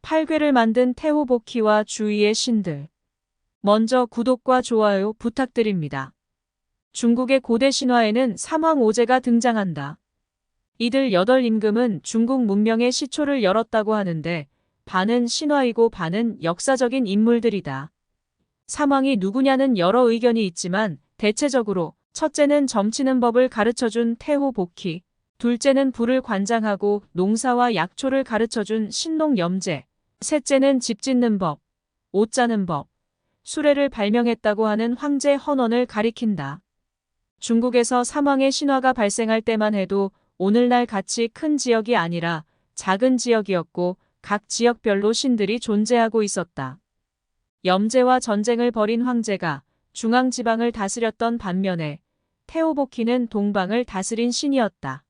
팔괘를 만든 태호복희와 주위의 신들. 먼저 구독과 좋아요 부탁드립니다. 중국의 고대 신화에는 삼왕오제가 등장한다. 이들 8임금은 중국 문명의 시초를 열었다고 하는데 반은 신화이고 반은 역사적인 인물들이다. 삼왕이 누구냐는 여러 의견이 있지만 대체적으로 첫째는 점치는 법을 가르쳐준 태호복희, 둘째는 불을 관장하고 농사와 약초를 가르쳐준 신농염제, 셋째는 집 짓는 법, 옷 짜는 법, 수레를 발명했다고 하는 황제 헌원을 가리킨다. 중국에서 삼왕의 신화가 발생할 때만 해도 오늘날 같이 큰 지역이 아니라 작은 지역이었고 각 지역별로 신들이 존재하고 있었다. 염제와 전쟁을 벌인 황제가 중앙지방을 다스렸던 반면에 태호복희는 동방을 다스린 신이었다.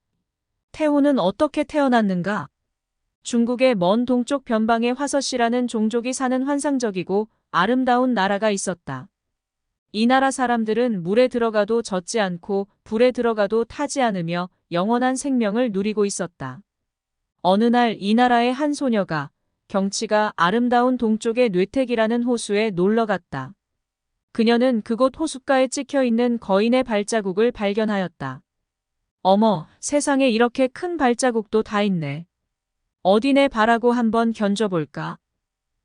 태호는 어떻게 태어났는가? 중국의 먼 동쪽 변방에 화서씨라는 종족이 사는 환상적이고 아름다운 나라가 있었다. 이 나라 사람들은 물에 들어가도 젖지 않고 불에 들어가도 타지 않으며 영원한 생명을 누리고 있었다. 어느 날 이 나라의 한 소녀가 경치가 아름다운 동쪽의 뇌택이라는 호수에 놀러 갔다. 그녀는 그곳 호숫가에 찍혀있는 거인의 발자국을 발견하였다. 어머, 세상에 이렇게 큰 발자국도 다 있네. 어디네 발하고 한번 견져볼까?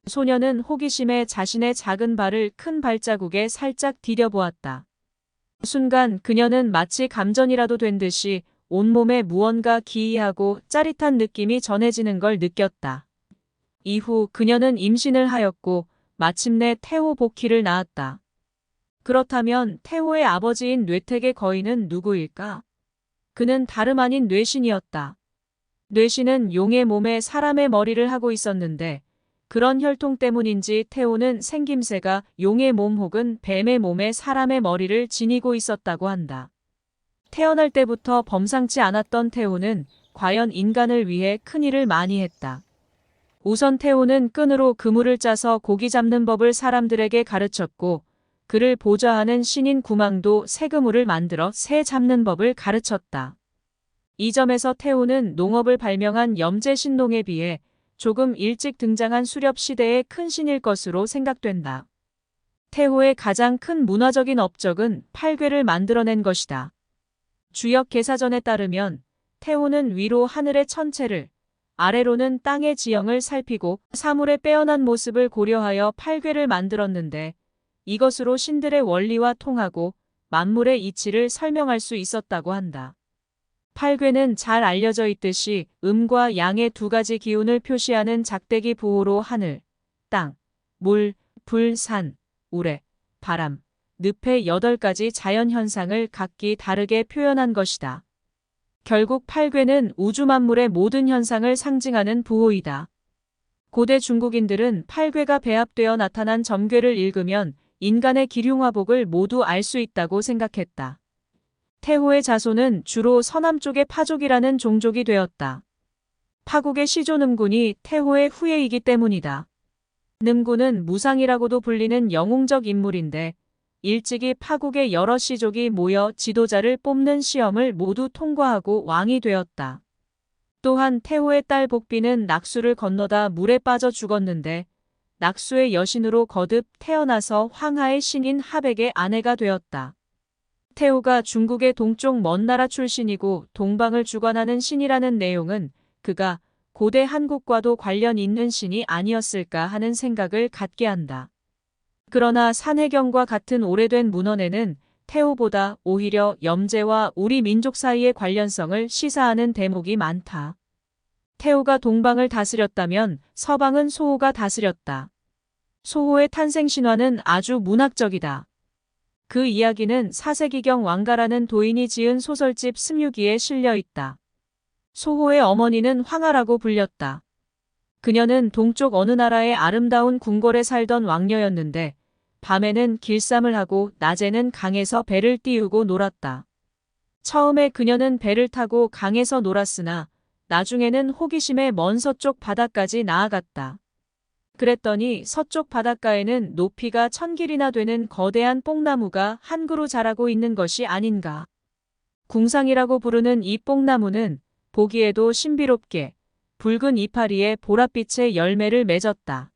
소녀는 호기심에 자신의 작은 발을 큰 발자국에 살짝 디뎌보았다. 순간 그녀는 마치 감전이라도 된 듯이 온몸에 무언가 기이하고 짜릿한 느낌이 전해지는 걸 느꼈다. 이후 그녀는 임신을 하였고 마침내 태호복희를 낳았다. 그렇다면 태호의 아버지인 뇌택의 거인은 누구일까? 그는 다름 아닌 뇌신이었다. 뇌신은 용의 몸에 사람의 머리를 하고 있었는데 그런 혈통 때문인지 태호는 생김새가 용의 몸 혹은 뱀의 몸에 사람의 머리를 지니고 있었다고 한다. 태어날 때부터 범상치 않았던 태호는 과연 인간을 위해 큰일을 많이 했다. 우선 태호는 끈으로 그물을 짜서 고기 잡는 법을 사람들에게 가르쳤고 그를 보좌하는 신인 구망도 새그물을 만들어 새 잡는 법을 가르쳤다. 이 점에서 태호는 농업을 발명한 염제 신농에 비해 조금 일찍 등장한 수렵 시대의 큰 신일 것으로 생각된다. 태호의 가장 큰 문화적인 업적은 팔괘를 만들어낸 것이다. 주역 계사전에 따르면 태호는 위로 하늘의 천체를, 아래로는 땅의 지형을 살피고 사물의 빼어난 모습을 고려하여 팔괘를 만들었는데 이것으로 신들의 원리와 통하고 만물의 이치를 설명할 수 있었다고 한다. 팔괘는 잘 알려져 있듯이 음과 양의 두 가지 기운을 표시하는 작대기 부호로 하늘, 땅, 물, 불, 산, 우레, 바람, 늪의 8가지 자연현상을 각기 다르게 표현한 것이다. 결국 팔괘는 우주 만물의 모든 현상을 상징하는 부호이다. 고대 중국인들은 팔괘가 배합되어 나타난 점괘를 읽으면 인간의 기륭화복을 모두 알 수 있다고 생각했다. 태호의 자손은 주로 서남쪽의 파족이라는 종족이 되었다. 파국의 시조 ንም군이 태호의 후예이기 때문이다. ንም군은 무상이라고도 불리는 영웅적 인물인데 일찍이 파국의 여러 시족이 모여 지도자를 뽑는 시험을 모두 통과하고 왕이 되었다. 또한 태호의 딸 복비는 낙수를 건너다 물에 빠져 죽었는데 낙수의 여신으로 거듭 태어나서 황하의 신인 하백의 아내가 되었다. 태호가 중국의 동쪽 먼 나라 출신이고 동방을 주관하는 신이라는 내용은 그가 고대 한국과도 관련 있는 신이 아니었을까 하는 생각을 갖게 한다. 그러나 산해경과 같은 오래된 문헌에는 태호보다 오히려 염제와 우리 민족 사이의 관련성을 시사하는 대목이 많다. 태호가 동방을 다스렸다면 서방은 소호가 다스렸다. 소호의 탄생 신화는 아주 문학적이다. 그 이야기는 사세기경 왕가라는 도인이 지은 소설집 스뮤기에 실려 있다. 소호의 어머니는 황하라고 불렸다. 그녀는 동쪽 어느 나라의 아름다운 궁궐에 살던 왕녀였는데 밤에는 길쌈을 하고 낮에는 강에서 배를 띄우고 놀았다. 처음에 그녀는 배를 타고 강에서 놀았으나 나중에는 호기심에 먼 서쪽 바다까지 나아갔다. 그랬더니 서쪽 바닷가에는 높이가 1000길이나 되는 거대한 뽕나무가 한 그루 자라고 있는 것이 아닌가. 궁상이라고 부르는 이 뽕나무는 보기에도 신비롭게 붉은 이파리에 보랏빛의 열매를 맺었다.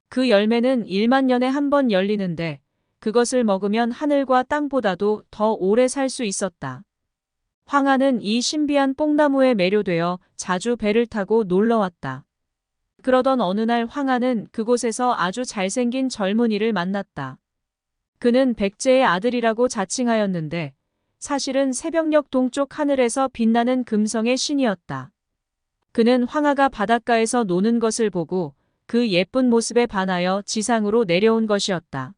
그 열매는 1만 년에 한 번 열리는데 그것을 먹으면 하늘과 땅보다도 더 오래 살 수 있었다. 황하는 이 신비한 뽕나무에 매료되어 자주 배를 타고 놀러왔다. 그러던 어느 날 황하는 그곳에서 아주 잘생긴 젊은이를 만났다. 그는 백제의 아들이라고 자칭하였는데 사실은 새벽녘 동쪽 하늘에서 빛나는 금성의 신이었다. 그는 황하가 바닷가에서 노는 것을 보고 그 예쁜 모습에 반하여 지상으로 내려온 것이었다.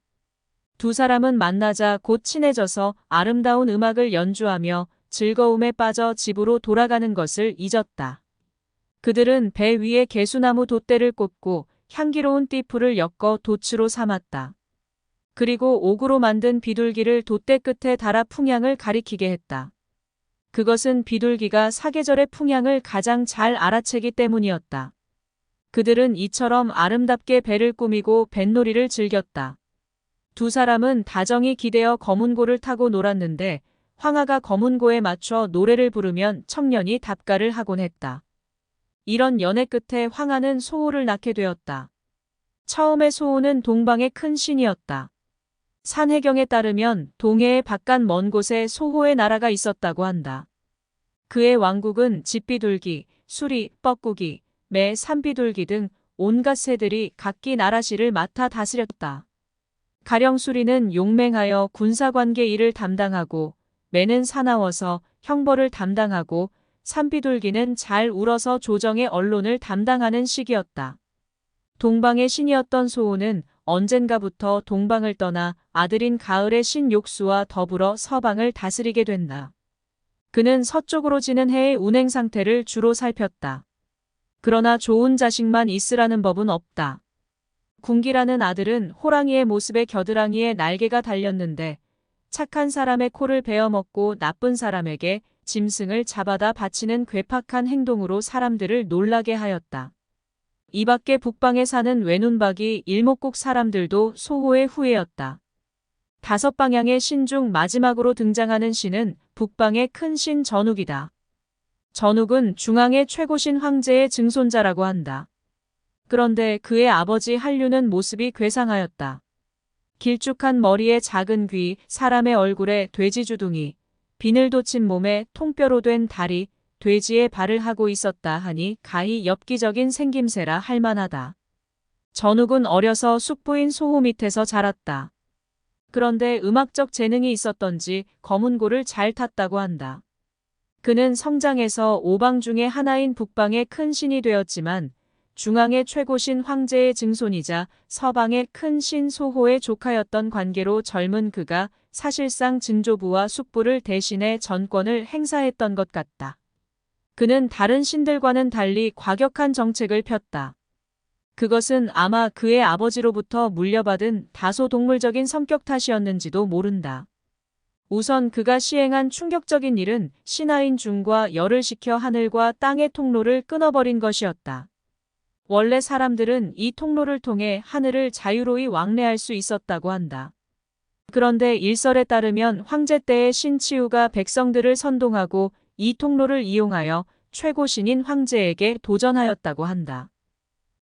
두 사람은 만나자 곧 친해져서 아름다운 음악을 연주하며 즐거움에 빠져 집으로 돌아가는 것을 잊었다. 그들은 배 위에 개수나무 돛대를 꽂고 향기로운 띠풀을 엮어 도추로 삼았다. 그리고 옥으로 만든 비둘기를 돛대 끝에 달아 풍향을 가리키게 했다. 그것은 비둘기가 사계절의 풍향을 가장 잘 알아채기 때문이었다. 그들은 이처럼 아름답게 배를 꾸미고 뱃놀이를 즐겼다. 두 사람은 다정히 기대어 거문고를 타고 놀았는데 황하가 거문고에 맞춰 노래를 부르면 청년이 답가를 하곤 했다. 이런 연애 끝에 황하는 소호를 낳게 되었다. 처음에 소호는 동방의 큰 신이었다. 산해경에 따르면 동해의 바깥 먼 곳에 소호의 나라가 있었다고 한다. 그의 왕국은 집비둘기, 수리, 뻐꾸기, 매, 산비둘기 등 온갖 새들이 각기 나라시를 맡아 다스렸다. 가령 수리는 용맹하여 군사관계 일을 담당하고 매는 사나워서 형벌을 담당하고 산비둘기는 잘 울어서 조정의 언론을 담당하는 식이었다. 동방의 신이었던 소호는 언젠가부터 동방을 떠나 아들인 가을의 신 욕수와 더불어 서방을 다스리게 된다. 그는 서쪽으로 지는 해의 운행 상태를 주로 살폈다. 그러나 좋은 자식만 있으라는 법은 없다. 군기라는 아들은 호랑이의 모습에 겨드랑이에 날개가 달렸는데 착한 사람의 코를 베어먹고 나쁜 사람에게 짐승을 잡아다 바치는 괴팍한 행동으로 사람들을 놀라게 하였다. 이 밖에 북방에 사는 외눈박이 일목국 사람들도 소호의 후예였다. 5방향의 신 중 마지막으로 등장하는 신은 북방의 큰 신 전욱이다. 전욱은 중앙의 최고신 황제의 증손자라고 한다. 그런데 그의 아버지 한류는 모습이 괴상하였다. 길쭉한 머리에 작은 귀, 사람의 얼굴에 돼지 주둥이, 비늘 돋친 몸에 통뼈로 된 다리, 돼지의 발을 하고 있었다 하니 가히 엽기적인 생김새라 할만하다. 전욱은 어려서 숙부인 소호 밑에서 자랐다. 그런데 음악적 재능이 있었던지 거문고를 잘 탔다고 한다. 그는 성장해서 오방 중의 하나인 북방의 큰 신이 되었지만 중앙의 최고신 황제의 증손이자 서방의 큰 신 소호의 조카였던 관계로 젊은 그가 사실상 증조부와 숙부를 대신해 전권을 행사했던 것 같다. 그는 다른 신들과는 달리 과격한 정책을 폈다. 그것은 아마 그의 아버지로부터 물려받은 다소 동물적인 성격 탓이었는지도 모른다. 우선 그가 시행한 충격적인 일은 신하인 중과 열을 식혀 하늘과 땅의 통로를 끊어버린 것이었다. 원래 사람들은 이 통로를 통해 하늘을 자유로이 왕래할 수 있었다고 한다. 그런데 일설에 따르면 황제 때의 신 치우가 백성들을 선동하고 이 통로를 이용하여 최고신인 황제에게 도전하였다고 한다.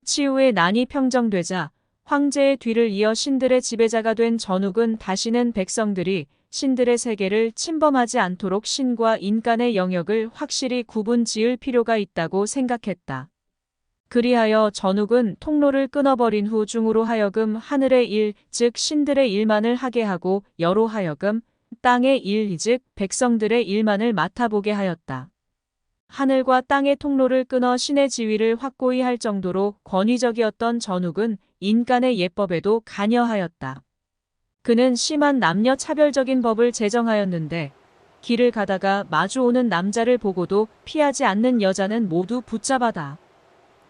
치우의 난이 평정되자 황제의 뒤를 이어 신들의 지배자가 된 전욱은 다시는 백성들이 신들의 세계를 침범하지 않도록 신과 인간의 영역을 확실히 구분 지을 필요가 있다고 생각했다. 그리하여 전욱은 통로를 끊어버린 후 중으로 하여금 하늘의 일, 즉 신들의 일만을 하게 하고 여로 하여금 땅의 일, 즉 백성들의 일만을 맡아보게 하였다. 하늘과 땅의 통로를 끊어 신의 지위를 확고히 할 정도로 권위적이었던 전욱은 인간의 예법에도 관여하였다. 그는 심한 남녀 차별적인 법을 제정하였는데 길을 가다가 마주오는 남자를 보고도 피하지 않는 여자는 모두 붙잡아다.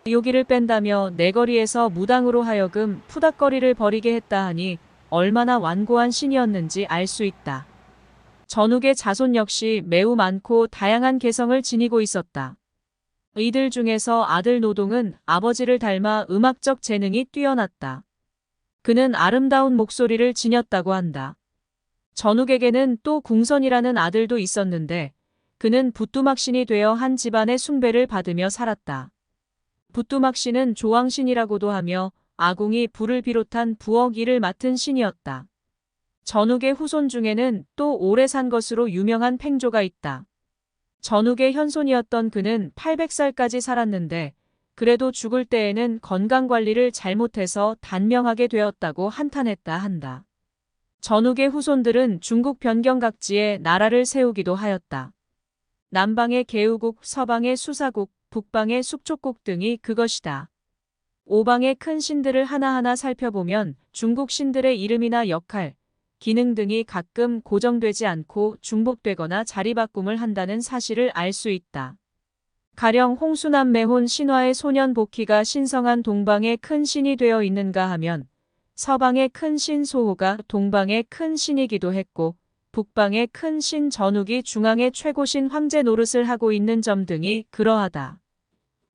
요기를 뺀다며 내거리에서 무당으로 하여금 푸닥거리를 벌이게 했다 하니 얼마나 완고한 신이었는지 알 수 있다. 전욱의 자손 역시 매우 많고 다양한 개성을 지니고 있었다. 이들 중에서 아들 노동은 아버지를 닮아 음악적 재능이 뛰어났다. 그는 아름다운 목소리를 지녔다고 한다. 전욱에게는 또 궁선이라는 아들도 있었는데 그는 부뚜막신이 되어 한 집안의 숭배를 받으며 살았다. 부뚜막신은 조왕신이라고도 하며 아궁이 불을 비롯한 부엌 일을 맡은 신이었다. 전욱의 후손 중에는 또 오래 산 것으로 유명한 팽조가 있다. 전욱의 현손이었던 그는 800살까지 살았는데 그래도 죽을 때에는 건강관리를 잘못해서 단명하게 되었다고 한탄했다 한다. 전욱의 후손들은 중국 변경 각지에 나라를 세우기도 하였다. 남방의 개우국, 서방의 수사국, 북방의 숙촉국 등이 그것이다. 오방의 큰 신들을 하나하나 살펴보면 중국 신들의 이름이나 역할, 기능 등이 가끔 고정되지 않고 중복되거나 자리바꿈을 한다는 사실을 알 수 있다. 가령 홍수남 매혼 신화의 소년 복희가 신성한 동방의 큰 신이 되어 있는가 하면 서방의 큰 신 소호가 동방의 큰 신이기도 했고 북방의 큰 신 전욱이 중앙의 최고신 황제 노릇을 하고 있는 점 등이 그러하다.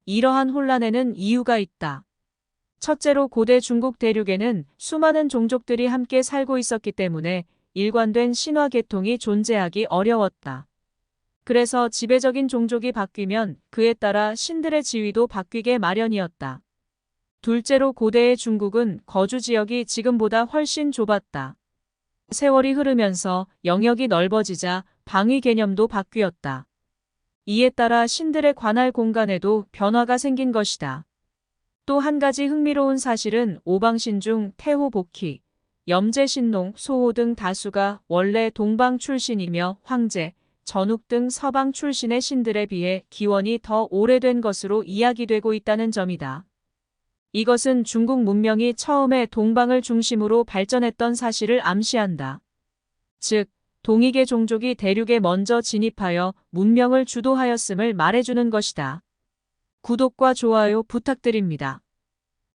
이러한 혼란에는 이유가 있다. 첫째로 고대 중국 대륙에는 수많은 종족들이 함께 살고 있었기 때문에 일관된 신화 계통이 존재하기 어려웠다. 그래서 지배적인 종족이 바뀌면 그에 따라 신들의 지위도 바뀌게 마련이었다. 둘째로 고대의 중국은 거주 지역이 지금보다 훨씬 좁았다. 세월이 흐르면서 영역이 넓어지자 방위 개념도 바뀌었다. 이에 따라 신들의 관할 공간에도 변화가 생긴 것이다. 또 한 가지 흥미로운 사실은 오방신 중 태호 복희, 염제신농, 소호 등 다수가 원래 동방 출신이며 황제, 전욱 등 서방 출신의 신들에 비해 기원이 더 오래된 것으로 이야기되고 있다는 점이다. 이것은 중국 문명이 처음에 동방을 중심으로 발전했던 사실을 암시한다. 즉, 동이계 종족이 대륙에 먼저 진입하여 문명을 주도하였음을 말해주는 것이다. 구독과 좋아요 부탁드립니다.